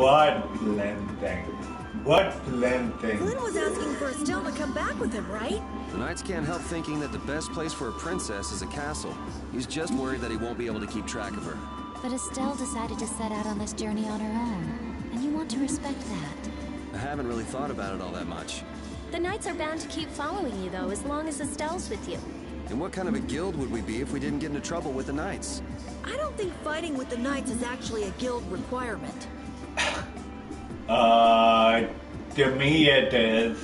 What planting? What planting? Flynn was asking for Estelle to come back with him, right? The Knights can't help thinking that the best place for a princess is a castle. He's just worried that he won't be able to keep track of her. But Estelle decided to set out on this journey on her own, and you want to respect that. I haven't really thought about it all that much. The Knights are bound to keep following you, though, as long as Estelle's with you. And what kind of a guild would we be if we didn't get into trouble with the Knights? I don't think fighting with the Knights is actually a guild requirement. To me it is.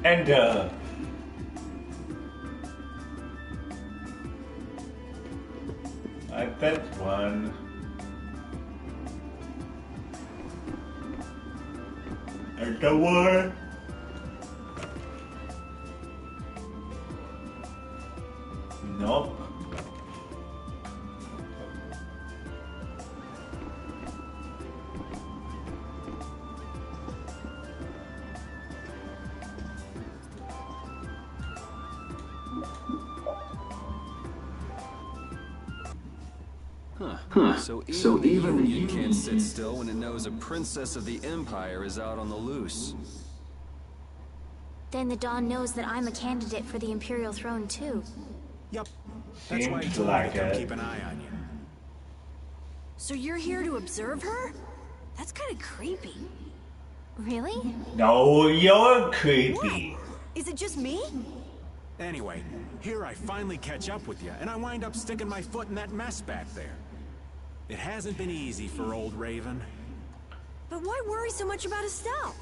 And, that's one. And the one. Nope. So even the Union can't sit still when it knows a princess of the Empire is out on the loose. Then the Dawn knows that I'm a candidate for the Imperial throne, too. Yup. That's why he told me to come keep an eye on you. So you're here to observe her? That's kind of creepy. Really? No, you're creepy. What? Is it just me? Anyway, here I finally catch up with you, and I wind up sticking my foot in that mess back there. It hasn't been easy for old Raven. But why worry so much about Estelle?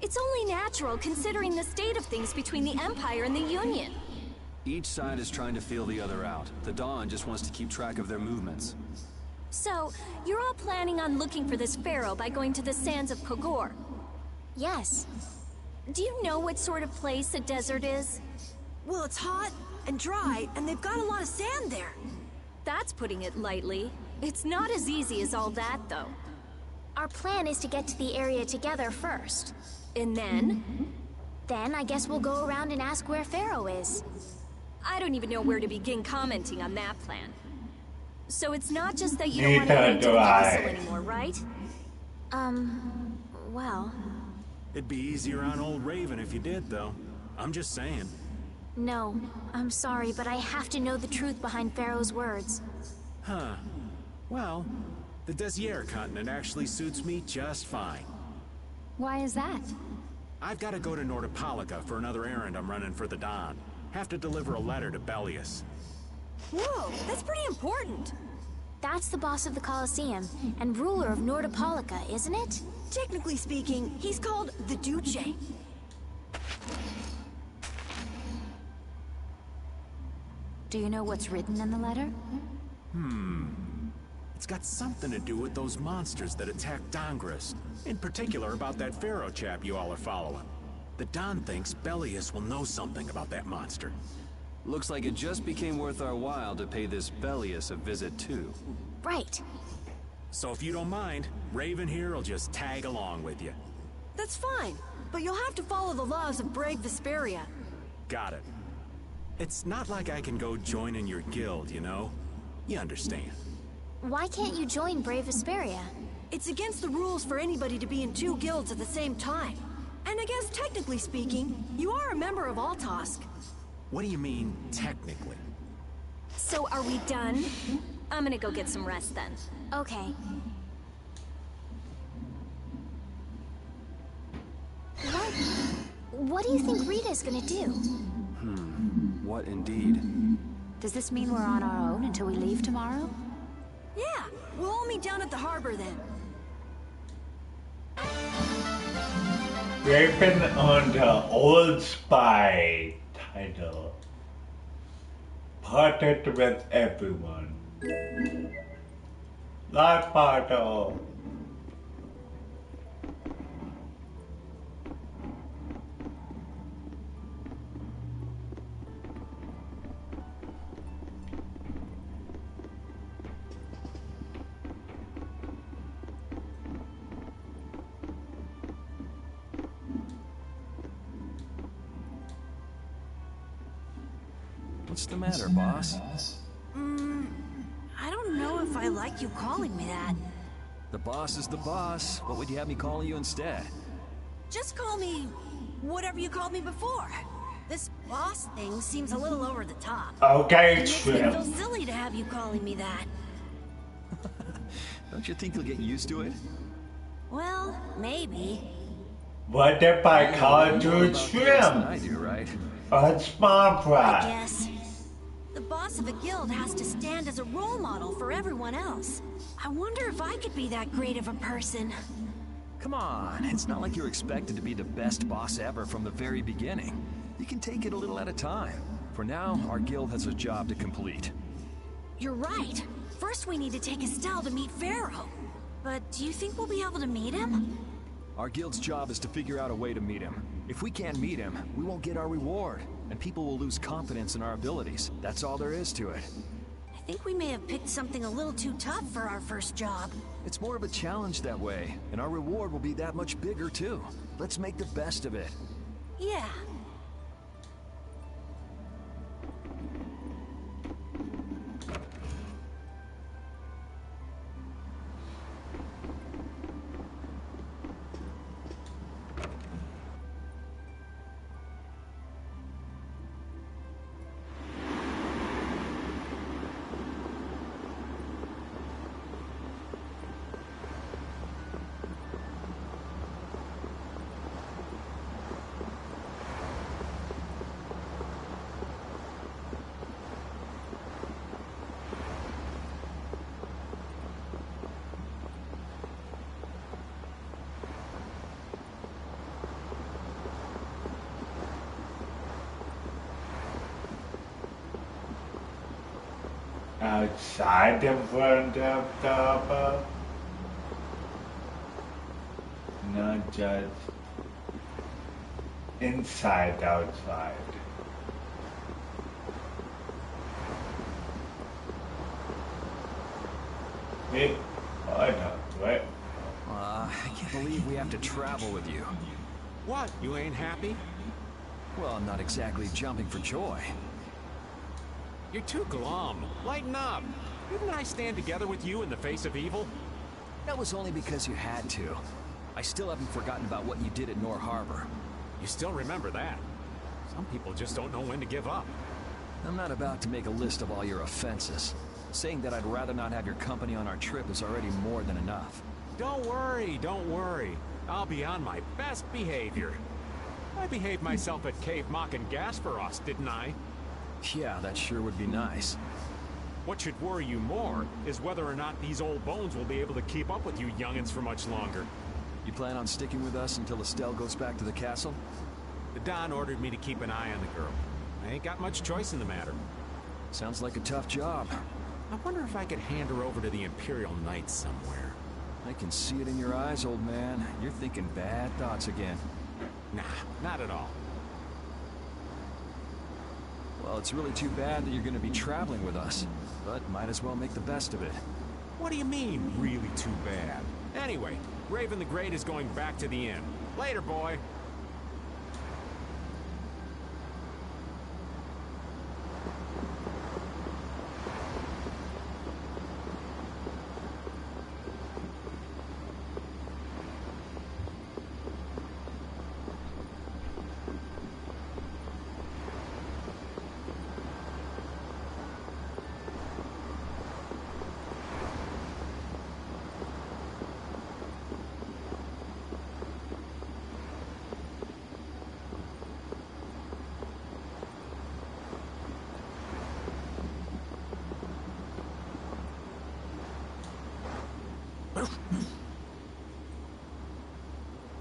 It's only natural, considering the state of things between the Empire and the Union. Each side is trying to feel the other out. The Dawn just wants to keep track of their movements. So, you're all planning on looking for this pharaoh by going to the sands of Kogor? Yes. Do you know what sort of place a desert is? Well, it's hot and dry, and they've got a lot of sand there. That's putting it lightly. It's not as easy as all that, though. Our plan is to get to the area together first. And then? Then I guess we'll go around and ask where Pharaoh is. I don't even know where to begin commenting on that plan. So it's not just that you don't want to go to the castle anymore, right? Well... It'd be easier on old Raven if you did, though. I'm just saying. No, I'm sorry, but I have to know the truth behind Pharaoh's words. Huh. Well, the Desier continent actually suits me just fine. Why is that? I've got to go to Nordopolica for another errand I'm running for the Don. Have to deliver a letter to Bellius. Whoa, that's pretty important. That's the boss of the Colosseum, and ruler of Nordopolica, isn't it? Technically speaking, he's called the Duce. Do you know what's written in the letter? It's got something to do with those monsters that attacked Dongris. In particular about that Pharaoh chap you all are following. The Don thinks Bellius will know something about that monster. Looks like it just became worth our while to pay this Bellius a visit too. Right. So if you don't mind, Raven here will just tag along with you. That's fine, but you'll have to follow the laws of Brave Vesperia. Got it. It's not like I can go join in your guild, you know? You understand. Why can't you join Brave Vesperia? It's against the rules for anybody to be in two guilds at the same time. And I guess technically speaking, you are a member of Altosk. What do you mean, technically? So are we done? I'm gonna go get some rest then. Okay. What do you think Rita's gonna do? What indeed? Does this mean we're on our own until we leave tomorrow? Yeah, we'll all meet down at the harbor then. Raven on the Old Spy title. Parted with everyone. Last part. What's the matter, boss? I don't know if I like you calling me that. The boss is the boss. What would you have me call you instead? Just call me whatever you called me before. This boss thing seems a little over the top. Okay, It makes me feel Trim. silly to have you calling me that. Don't you think you'll get used to it? Well, maybe. What if I call You know you about girls than I Trim? do, right? That's my I pride. guess. The boss of a guild has to stand as a role model for everyone else. I wonder if I could be that great of a person. Come on, it's not like you're expected to be the best boss ever from the very beginning. You can take it a little at a time. For now, our guild has a job to complete. You're right. First we need to take Estelle to meet Pharaoh. But do you think we'll be able to meet him? Our guild's job is to figure out a way to meet him. If we can't meet him, we won't get our reward, and people will lose confidence in our abilities. That's all there is to it. I think we may have picked something a little too tough for our first job. It's more of a challenge that way, and our reward will be that much bigger too. Let's make the best of it. Yeah. Outside in front of the not just inside outside. Hey, I know, right? I can't believe we have to travel with you. What? You ain't happy? Well, I'm not exactly jumping for joy. You're too glum. Lighten up. Didn't I stand together with you in the face of evil? That was only because you had to. I still haven't forgotten about what you did at Nor Harbor. You still remember that. Some people just don't know when to give up. I'm not about to make a list of all your offenses. Saying that I'd rather not have your company on our trip is already more than enough. Don't worry, don't worry. I'll be on my best behavior. I behaved myself at Cave Mock and Gasperos, didn't I? Yeah, that sure would be nice. What should worry you more is whether or not these old bones will be able to keep up with you youngins for much longer. You plan on sticking with us until Estelle goes back to the castle? The Don ordered me to keep an eye on the girl. I ain't got much choice in the matter. Sounds like a tough job. I wonder if I could hand her over to the Imperial Knights somewhere. I can see it in your eyes, old man. You're thinking bad thoughts again. Nah, not at all. Well, it's really too bad that you're going to be traveling with us, but might as well make the best of it. What do you mean, really too bad? Anyway, Raven the Great is going back to the inn. Later, boy.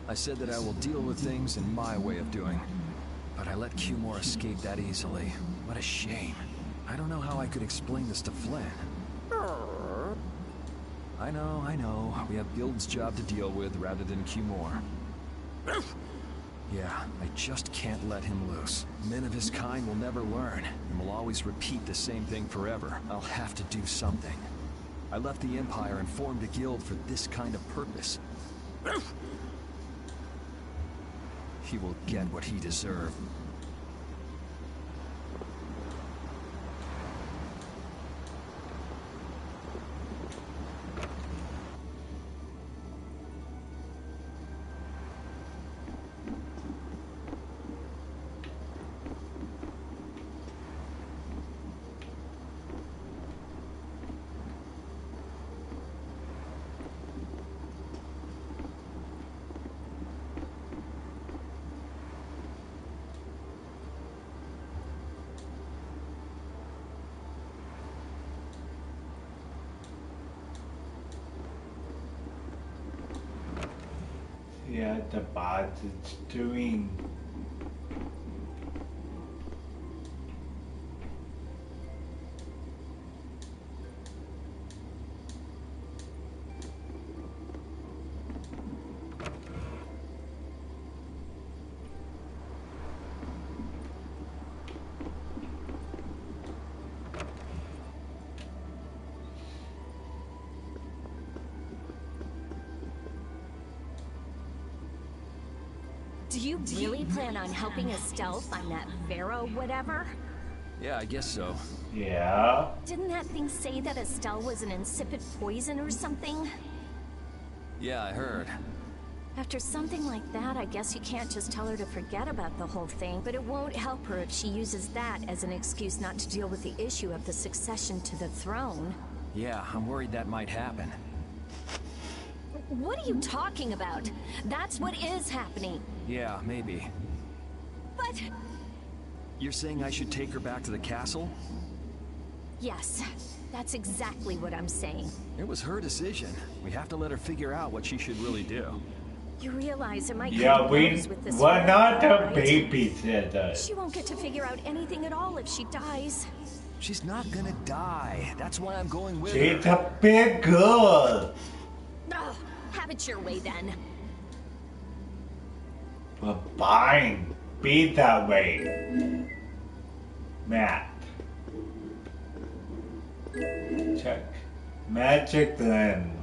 I said that I will deal with things in my way of doing. But I let Cumore escape that easily. What a shame. I don't know how I could explain this to Flynn. I know. We have Guild's job to deal with rather than Cumore. Yeah, I just can't let him loose. Men of his kind will never learn, and will always repeat the same thing forever. I'll have to do something. I left the Empire and formed a guild for this kind of purpose. He will get what he deserved. Yeah, the bot is doing. Do you really plan on helping Estelle find that Vero whatever? Yeah, I guess so. Yeah. Didn't that thing say that Estelle was an insipid poison or something? Yeah, I heard. After something like that, I guess you can't just tell her to forget about the whole thing, but it won't help her if she uses that as an excuse not to deal with the issue of the succession to the throne. Yeah, I'm worried that might happen. What are you talking about? That's what is happening. Yeah, maybe. But... You're saying I should take her back to the castle? Yes, that's exactly what I'm saying. It was her decision. We have to let her figure out what she should really do. You realize it might come Yeah, to we're blows with this not Vero, a right? babysitter. She won't get to figure out anything at all if she dies. She's not gonna die. That's why I'm going with her. She's a big girl. Ugh, have it your way then. Well, fine. Be that way. Matt. Check. Magic lens.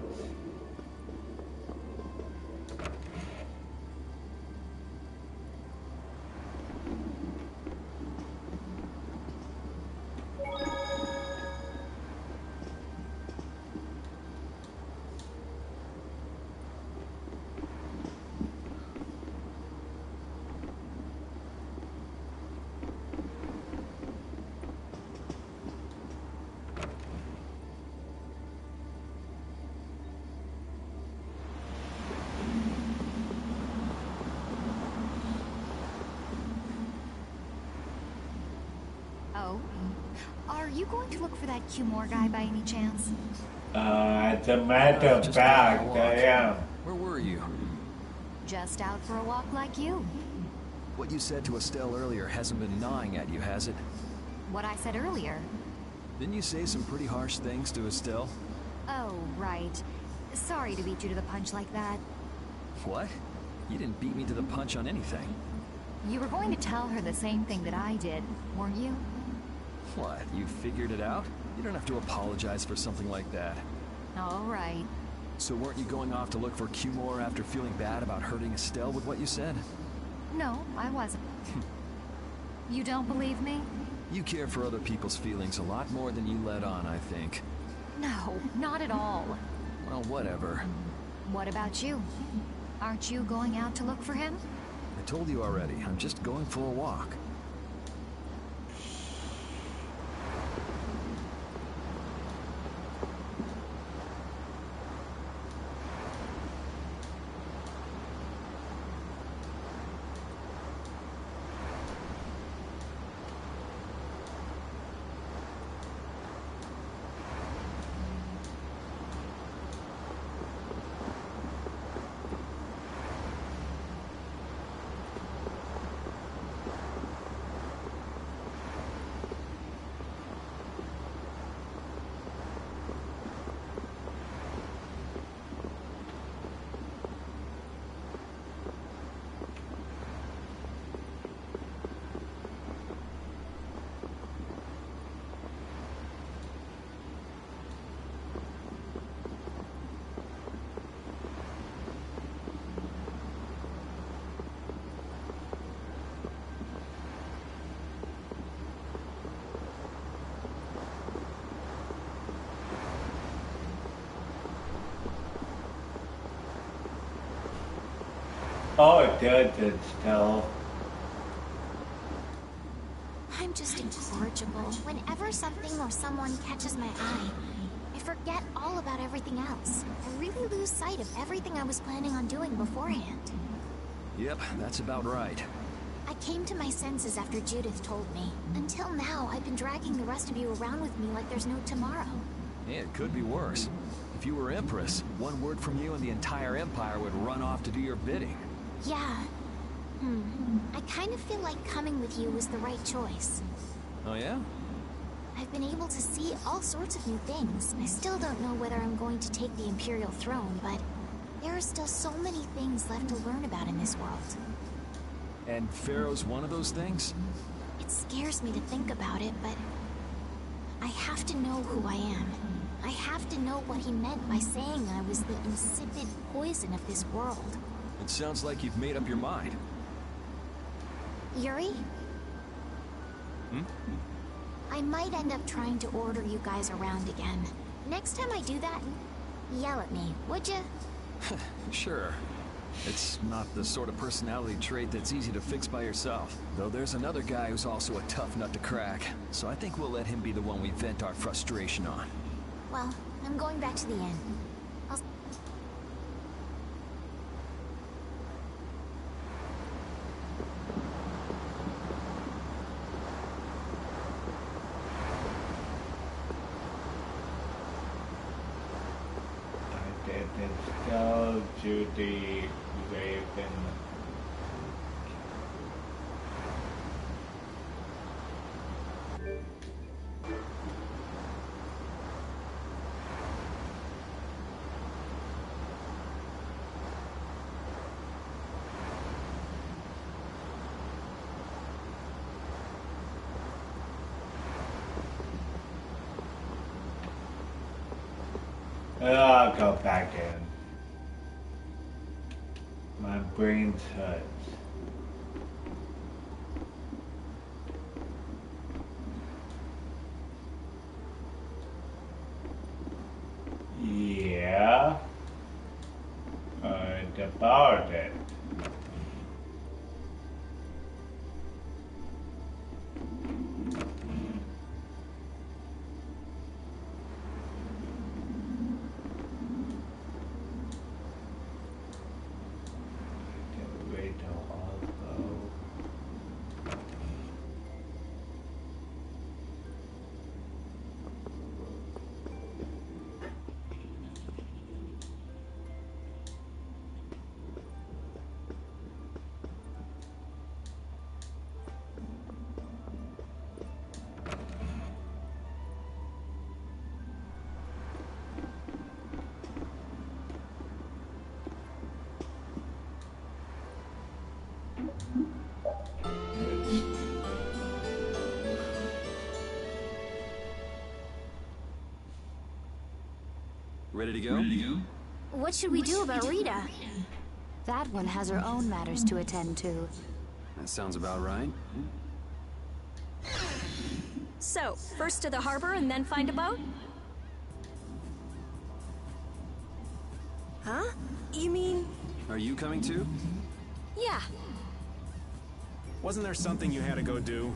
Oh? Are you going to look for that Q-More guy by any chance? As a matter of Just fact, going for a I walk. am. Where were you? Just out for a walk like you. What you said to Estelle earlier hasn't been gnawing at you, has it? What I said earlier. Didn't you say some pretty harsh things to Estelle? Oh, right. Sorry to beat you to the punch like that. What? You didn't beat me to the punch on anything. You were going to tell her the same thing that I did, weren't you? What, you figured it out? You don't have to apologize for something like that. All right. So weren't you going off to look for Q-More after feeling bad about hurting Estelle with what you said? No, I wasn't. You don't believe me? You care for other people's feelings a lot more than you let on, I think. No, not at all. Well, whatever. What about you? Aren't you going out to look for him? I told you already, I'm just going for a walk. Oh, it did still. I'm just incorrigible. Whenever something or someone catches my eye, I forget all about everything else. I really lose sight of everything I was planning on doing beforehand. Yep, that's about right. I came to my senses after Judith told me. Until now, I've been dragging the rest of you around with me like there's no tomorrow. Yeah, it could be worse. If you were Empress, one word from you and the entire Empire would run off to do your bidding. Yeah. I kind of feel like coming with you was the right choice. Oh yeah? I've been able to see all sorts of new things. I still don't know whether I'm going to take the Imperial throne, but there are still so many things left to learn about in this world. And Pharaoh's one of those things? It scares me to think about it, but I have to know who I am. I have to know what he meant by saying I was the insipid poison of this world. It sounds like you've made up your mind. Yuri? I might end up trying to order you guys around again. Next time I do that, yell at me, would ya? Sure. It's not the sort of personality trait that's easy to fix by yourself. Though there's another guy who's also a tough nut to crack. So I think we'll let him be the one we vent our frustration on. Well, I'm going back to the inn. Go to the Raven. I'll go back in. My brain's hurts. Yeah. About it. Ready to go? What should we do about Rita? That one has her own matters to attend to. That sounds about right. So, first to the harbor and then find a boat? Huh? You mean... Are you coming too? Yeah. Wasn't there something you had to go do?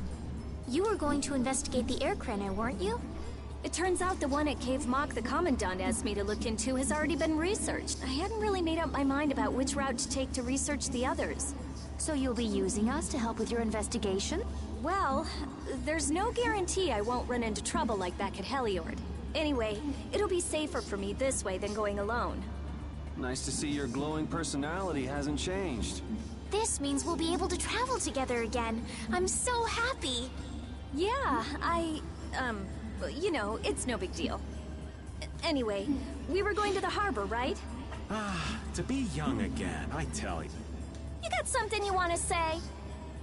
You were going to investigate the air craner, weren't you? It turns out the one at Cave Mock the Commandant asked me to look into has already been researched. I hadn't really made up my mind about which route to take to research the others. So you'll be using us to help with your investigation? Well, there's no guarantee I won't run into trouble like back at Heliord. Anyway, it'll be safer for me this way than going alone. Nice to see your glowing personality hasn't changed. This means we'll be able to travel together again. I'm so happy. Yeah, you know, it's no big deal. Anyway, we were going to the harbor, right? To be young again, I tell you. You got something you want to say?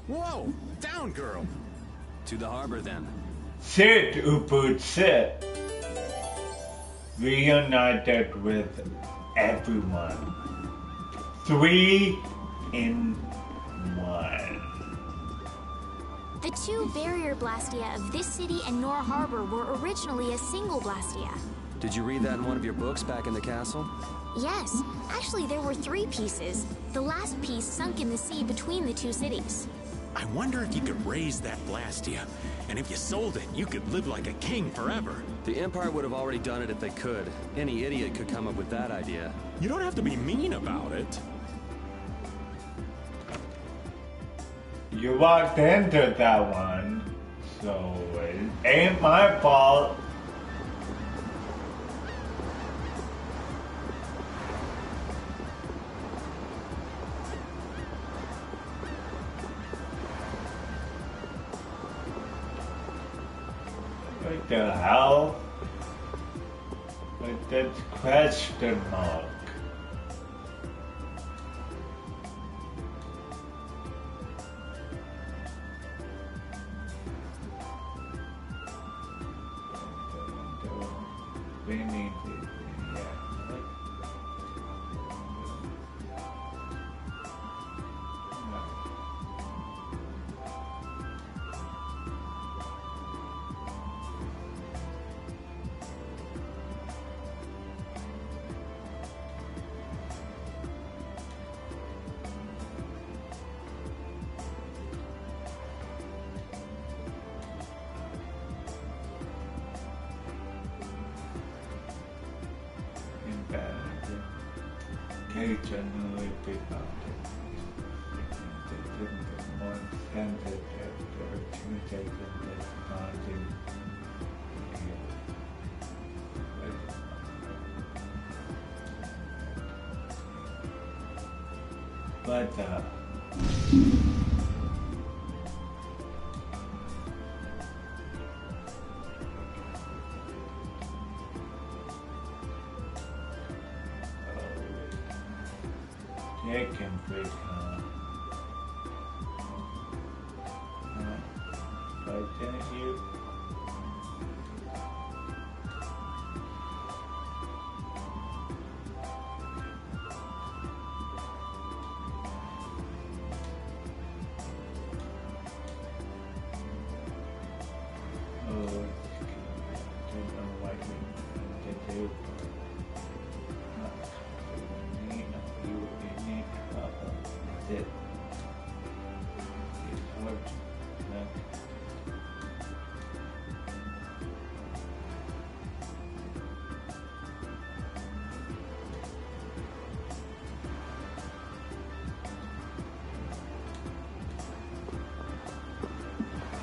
Whoa! Down, girl! To the harbor, then. Sit, Ubud, sit. Reunited with everyone. 3 in 1. The two barrier blastia of this city and Nor Harbor were originally a single blastia. Did you read that in one of your books back in the castle? Yes. Actually, there were 3 pieces. The last piece sunk in the sea between the two cities. I wonder if you could raise that Blastia, and if you sold it, you could live like a king forever. The Empire would have already done it if they could. Any idiot could come up with that idea. You don't have to be mean about it. You walked into that one, so it ain't my fault. What the hell? But that's question mark. We need to, yeah. Generated mountain. The more expensive opportunity in this mountain. But it can break but then you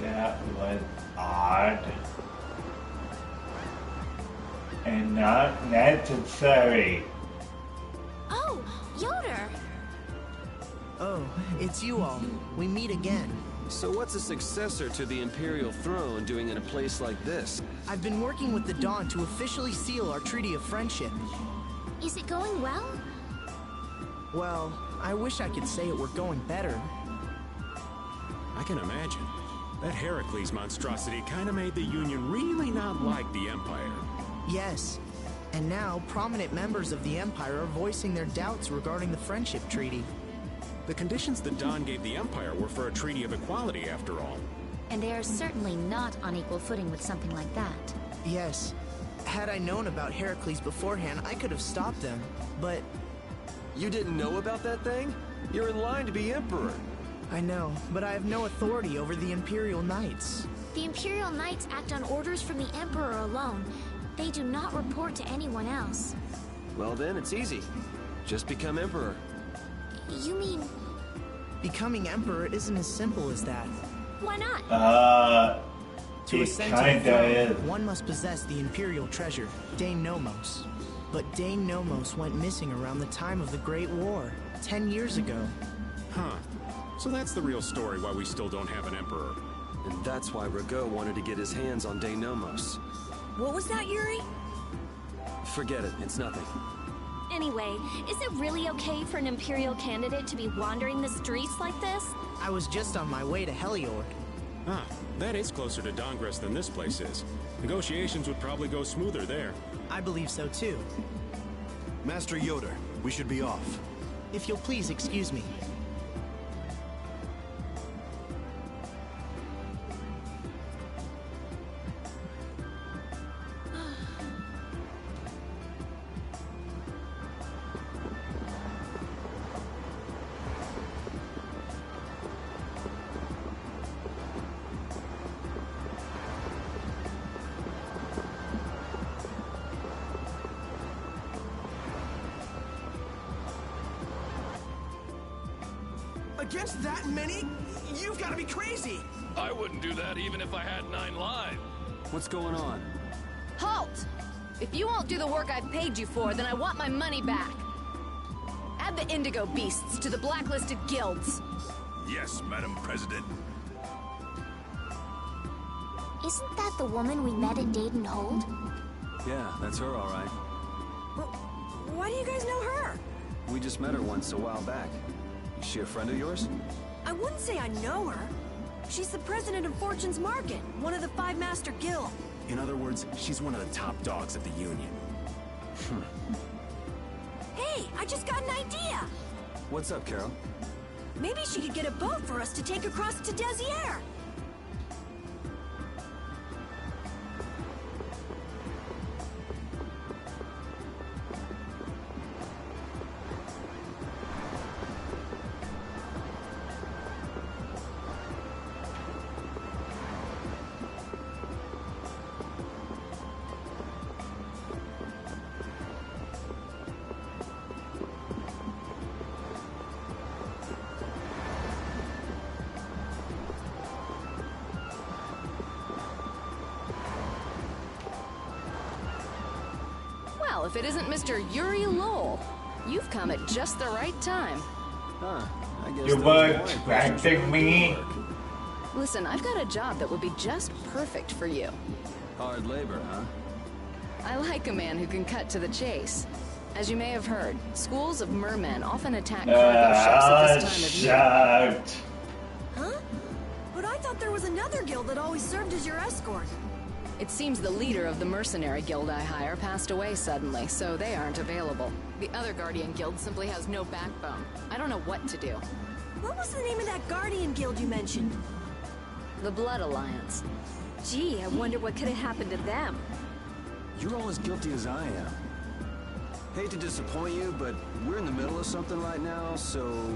that was odd and not necessary. Oh, Yoder! Oh, it's you all. We meet again. So what's a successor to the Imperial throne doing in a place like this? I've been working with the Dawn to officially seal our Treaty of Friendship. Is it going well? Well, I wish I could say it were going better. I can imagine. That Heracles monstrosity kinda made the Union really not like the Empire. Yes. And now, prominent members of the Empire are voicing their doubts regarding the Friendship Treaty. The conditions that Dawn gave the Empire were for a treaty of equality, after all. And they are certainly not on equal footing with something like that. Yes. Had I known about Heracles beforehand, I could have stopped them. But You didn't know about that thing? You're in line to be Emperor. I know, but I have no authority over the Imperial Knights. The Imperial Knights act on orders from the Emperor alone. They do not report to anyone else. Well then, it's easy. Just become Emperor. You mean... Becoming Emperor isn't as simple as that. Why not? To It ascend to the kinda throne, is. one must possess the Imperial treasure, Dane Nomos. But Dane Nomos went missing around the time of the Great War, 10 years ago. Huh. So that's the real story why we still don't have an Emperor. And that's why Rago wanted to get his hands on Denomos. What was that, Yuri? Forget it, it's nothing. Anyway, is it really okay for an Imperial candidate to be wandering the streets like this? I was just on my way to Heliord. Ah, that is closer to Dongres than this place is. Negotiations would probably go smoother there. I believe so too. Master Yoder, we should be off. If you'll please excuse me. Against that many? You've got to be crazy! I wouldn't do that even if I had 9 lives. What's going on? Halt! If you won't do the work I've paid you for, then I want my money back. Add the Indigo Beasts to the blacklisted guilds. Yes, Madam President. Isn't that the woman we met at Dayton Hold? Yeah, that's her, all right. Why do you guys know her? We just met her once a while back. Is she a friend of yours? I wouldn't say I know her. She's the president of Fortune's Market, one of the 5 Master Guild. In other words, she's one of the top dogs at the Union. Hey, I just got an idea! What's up, Carol? Maybe she could get a boat for us to take across to Desier. Well, if it isn't Mr. Yuri Lowell, you've come at just the right time. Huh, I guess You were expecting me? Listen, I've got a job that would be just perfect for you. Hard labor, huh? I like a man who can cut to the chase. As you may have heard, schools of mermen often attack cargo ships at this time of year. Shocked. Huh? But I thought there was another guild that always served as your escort. It seems the leader of the mercenary guild I hire passed away suddenly, so they aren't available. The other Guardian guild simply has no backbone. I don't know what to do. What was the name of that Guardian guild you mentioned? The Blood Alliance. Gee, I wonder what could have happened to them. You're all as guilty as I am. Hate to disappoint you, but we're in the middle of something right now, so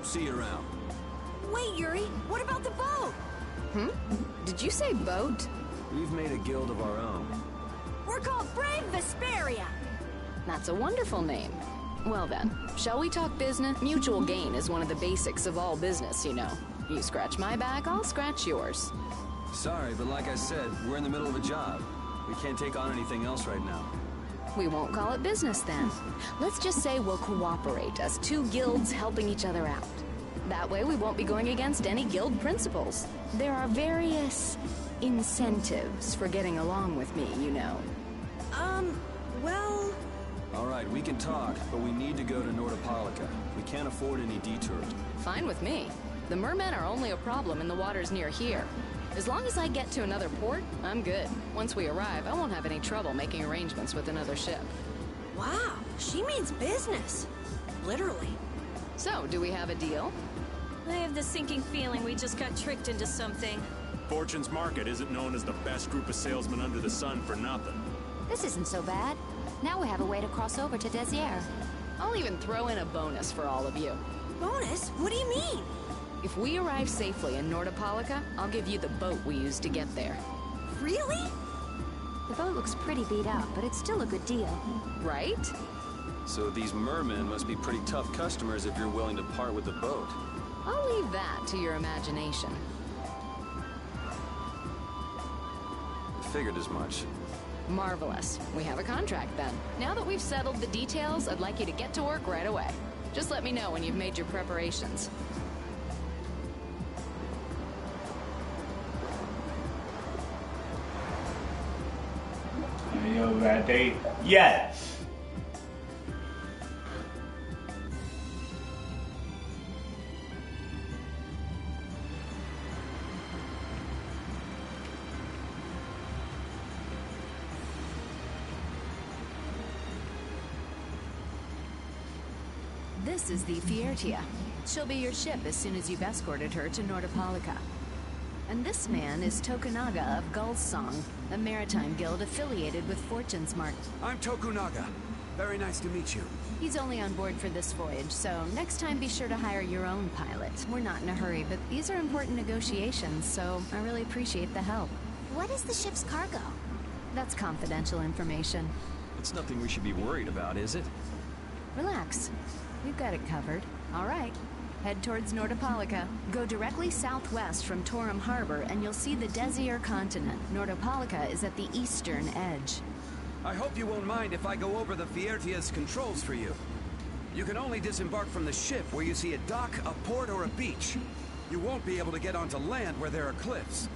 see you around. Wait, Yuri, what about the boat? Did you say boat? We've made a guild of our own. We're called Brave Vesperia. That's a wonderful name. Well then, shall we talk business? Mutual gain is one of the basics of all business, you know. You scratch my back, I'll scratch yours. Sorry, but like I said, we're in the middle of a job. We can't take on anything else right now. We won't call it business then. Let's just say we'll cooperate as 2 guilds helping each other out. That way we won't be going against any guild principles. There are various incentives for getting along with me, you know. Well... All right, we can talk, but we need to go to Nordopolica. We can't afford any detours. Fine with me. The mermen are only a problem in the waters near here. As long as I get to another port, I'm good. Once we arrive, I won't have any trouble making arrangements with another ship. Wow, she means business. Literally. So, do we have a deal? I have the sinking feeling we just got tricked into something. Fortune's Market isn't known as the best group of salesmen under the sun for nothing. This isn't so bad. Now we have a way to cross over to Desier. I'll even throw in a bonus for all of you. Bonus? What do you mean? If we arrive safely in Nordopolica, I'll give you the boat we used to get there. Really? The boat looks pretty beat up, but it's still a good deal. Right? So these mermen must be pretty tough customers if you're willing to part with the boat. I'll leave that to your imagination. Figured as much. Marvelous. We have a contract then. Now that we've settled the details, I'd like you to get to work right away. Just let me know when you've made your preparations. Are you ready? Yes! This is the Fiertia. She'll be your ship as soon as you've escorted her to Nordopolica. And this man is Tokunaga of Gull's Song, a maritime guild affiliated with Fortune's Market. I'm Tokunaga. Very nice to meet you. He's only on board for this voyage, so next time be sure to hire your own pilot. We're not in a hurry, but these are important negotiations, so I really appreciate the help. What is the ship's cargo? That's confidential information. It's nothing we should be worried about, is it? Relax. We've got it covered. All right. Head towards Nordopolica. Go directly southwest from Torum Harbor, and you'll see the Desier continent. Nordopolica is at the eastern edge. I hope you won't mind if I go over the Fiertia's controls for you. You can only disembark from the ship where you see a dock, a port, or a beach. You won't be able to get onto land where there are cliffs.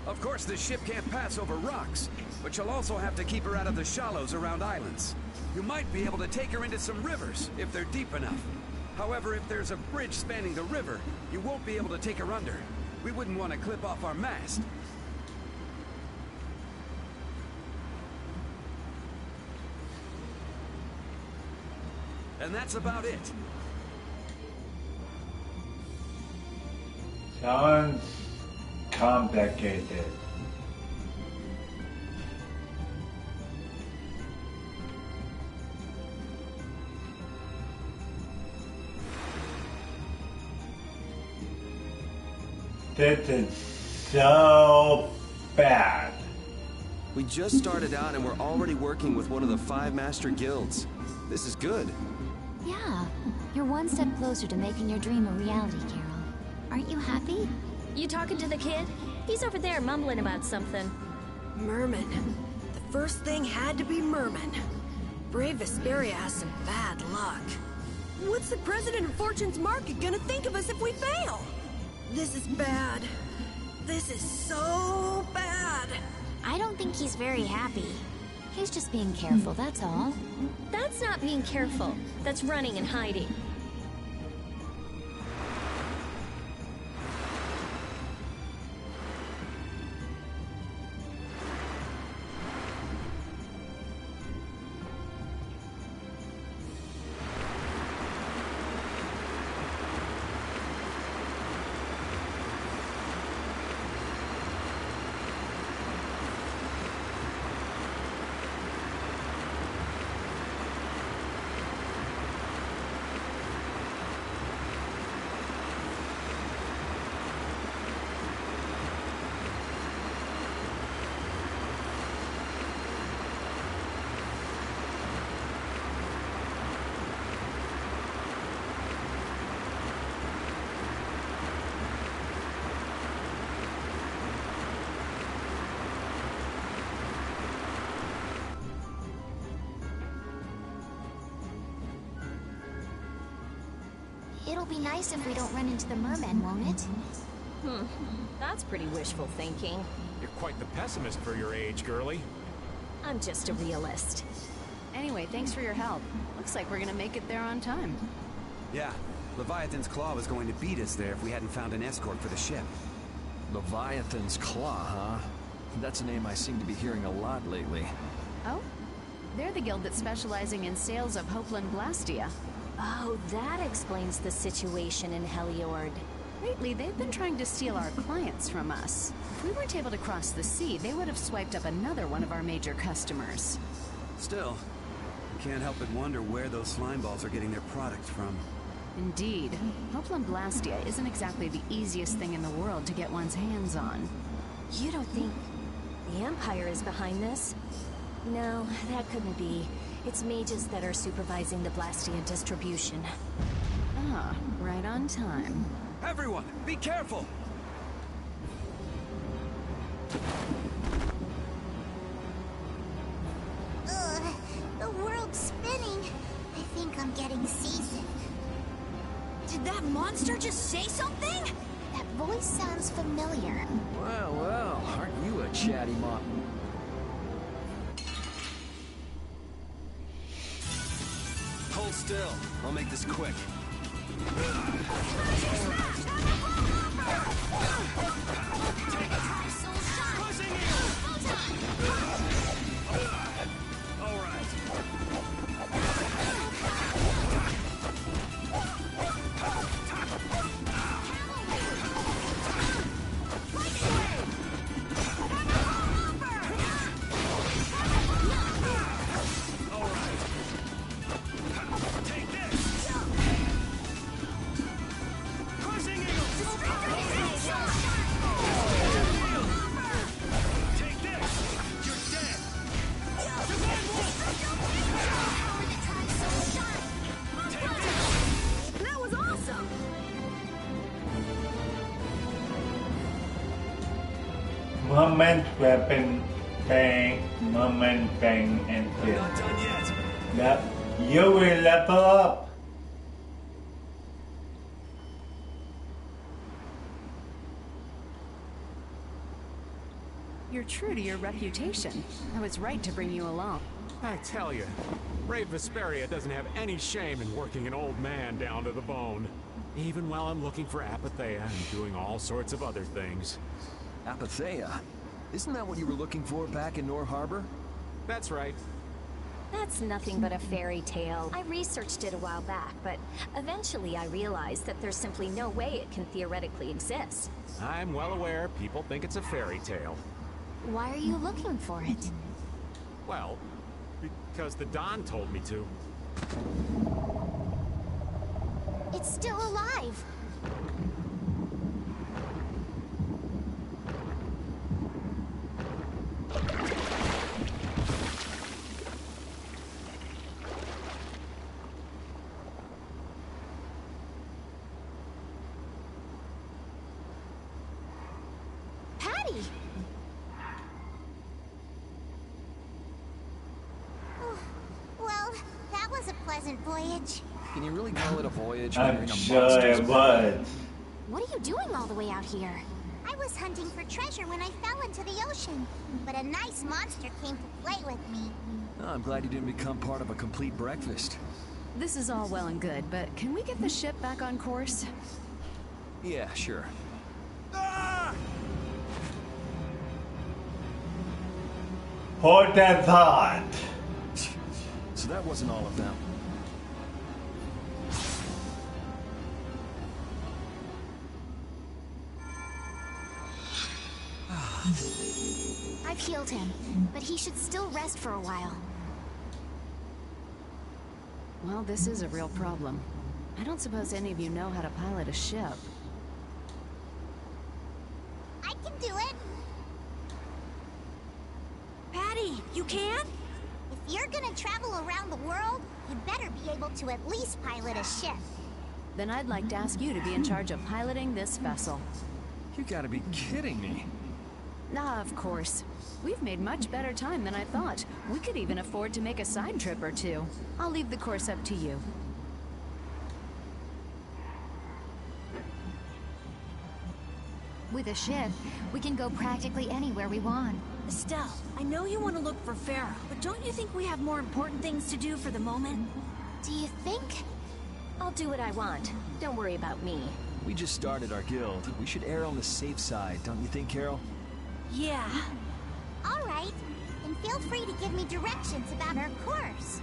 Of course, the ship can't pass over rocks, but you'll also have to keep her out of the shallows around islands. You might be able to take her into some rivers, if they're deep enough. However, if there's a bridge spanning the river, you won't be able to take her under. We wouldn't want to clip off our mast. And that's about it. Sounds complicated. This is so bad. We just started out and we're already working with one of the 5 master guilds. This is good. Yeah, you're one step closer to making your dream a reality, Carol. Aren't you happy? You talking to the kid? He's over there mumbling about something. Merman. The first thing had to be Merman. Brave Vesperia has some bad luck. What's the president of Fortune's Market gonna think of us if we fail? This is bad. This is so bad. I don't think he's very happy. He's just being careful, that's all. That's not being careful. That's running and hiding. It'll be nice if we don't run into the mermen, won't it? That's pretty wishful thinking. You're quite the pessimist for your age, girlie. I'm just a realist. Anyway, thanks for your help. Looks like we're gonna make it there on time. Yeah, Leviathan's Claw was going to beat us there if we hadn't found an escort for the ship. Leviathan's Claw, huh? That's a name I seem to be hearing a lot lately. Oh? They're the guild that's specializing in sales of Hopeland Blastia. Oh, that explains the situation in Heliord. Lately, they've been trying to steal our clients from us. If we weren't able to cross the sea, they would have swiped up another one of our major customers. Still, I can't help but wonder where those slime balls are getting their products from. Indeed. Hopeland Blastia isn't exactly the easiest thing in the world to get one's hands on. You don't think the Empire is behind this? No, that couldn't be. It's mages that are supervising the Blastia distribution. Ah, right on time. Everyone, be careful! Ugh, the world's spinning. I think I'm getting seasick. Did that monster just say something? That voice sounds familiar. Well, well, aren't you a chatty mop? Hold still. I'll make this quick. Moment, weapon, bang, moment, bang, and I'm not done yet. Yep, you will level up. You're true to your reputation. I was right to bring you along. I tell you, Brave Vesperia doesn't have any shame in working an old man down to the bone. Even while I'm looking for Apatheia and doing all sorts of other things. Apatheia? Isn't that what you were looking for back in Nor Harbor? That's right. That's nothing but a fairy tale. I researched it a while back, but eventually I realized that there's simply no way it can theoretically exist. I'm well aware people think it's a fairy tale. Why are you looking for it? Well, because the Don told me to. It's still alive. Patty! Oh, well, that was a pleasant voyage. Can you really call it a voyage? I'm sure it was. What are you doing all the way out here? I was hunting for treasure when I fell into the ocean, but a nice monster came to play with me. Oh, I'm glad you didn't become part of a complete breakfast. This is all well and good, but can we get the ship back on course? Yeah, sure. Hold that thought. So that wasn't all of them. I've healed him, but he should still rest for a while. Well, this is a real problem. I don't suppose any of you know how to pilot a ship. I can do it. Patty, you can? If you're gonna travel around the world, you'd better be able to at least pilot a ship. Then I'd like to ask you to be in charge of piloting this vessel. You gotta be kidding me. Ah, of course. We've made much better time than I thought. We could even afford to make a side trip or two. I'll leave the course up to you. With a ship, we can go practically anywhere we want. Estelle, I know you want to look for Pharaoh, but don't you think we have more important things to do for the moment? Do you think? I'll do what I want. Don't worry about me. We just started our guild. We should err on the safe side, don't you think, Carol? Yeah. All right. Then feel free to give me directions about our course.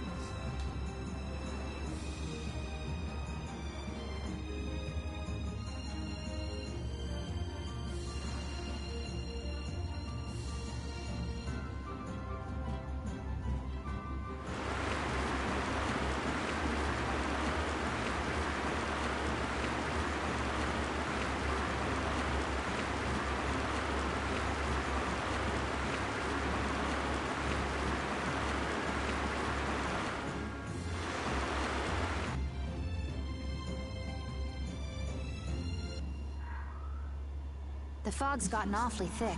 The fog's gotten awfully thick.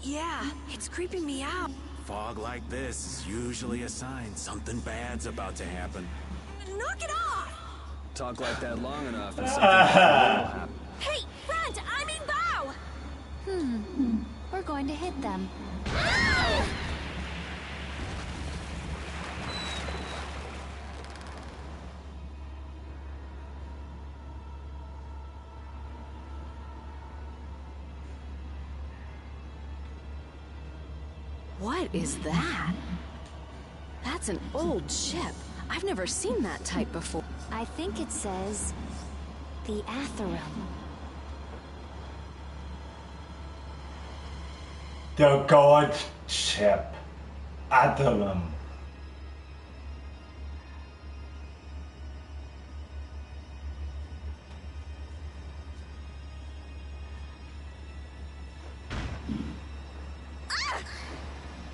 Yeah, it's creeping me out. Fog like this is usually a sign something bad's about to happen. Knock it off! Talk like that long enough and something bad will happen. Hey, front! I mean bow! We're going to hit them. What is that? That's an old ship. I've never seen that type before. I think it says the Atherum. The god ship. Adulum.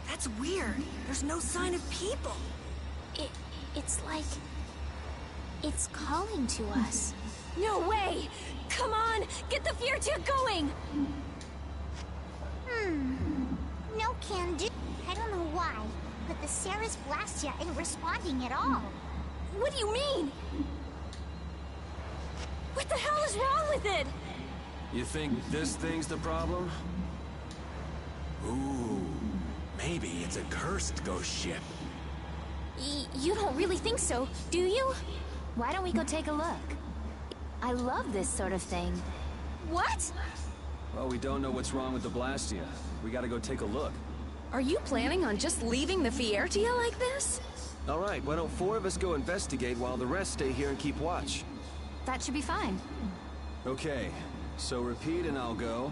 That's weird. There's no sign of people. It's like... it's calling to us. No way! Come on! Get the Fiertia going! No can do. I don't know why, but the Ceres Blastia ain't responding at all. What do you mean? What the hell is wrong with it? You think this thing's the problem? Ooh, maybe it's a cursed ghost ship. You don't really think so, do you? Why don't we go take a look? I love this sort of thing. What? Well, we don't know what's wrong with the Blastia. We gotta go take a look. Are you planning on just leaving the Fiertia like this? All right, why don't 4 of us go investigate while the rest stay here and keep watch? That should be fine. Okay, so repeat and I'll go.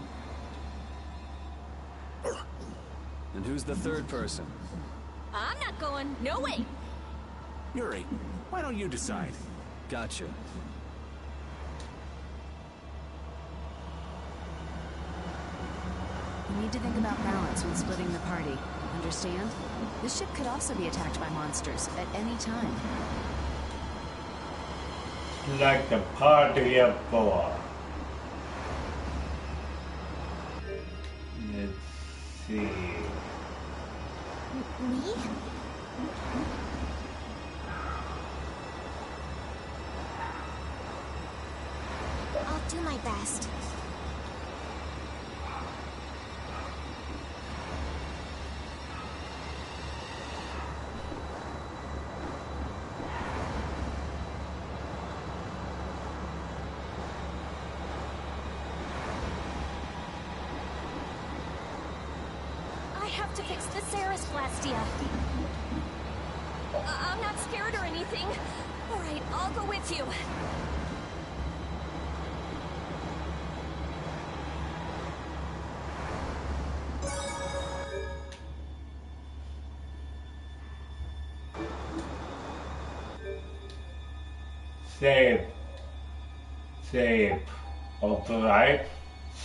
And who's the third person? I'm not going. No way. Yuri, why don't you decide? Gotcha. We need to think about balance when splitting the party. Understand? This ship could also be attacked by monsters at any time. Like the party of 4. Let's see. Me? I'll do my best. I have to fix the Ceres Blastia. I'm not scared or anything. All right, I'll go with you. Save. Save. Override.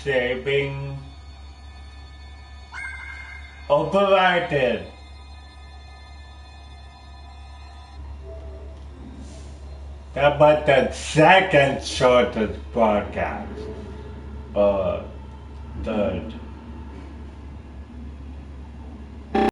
Saving. Overridden. That was the second shortest broadcast. Third.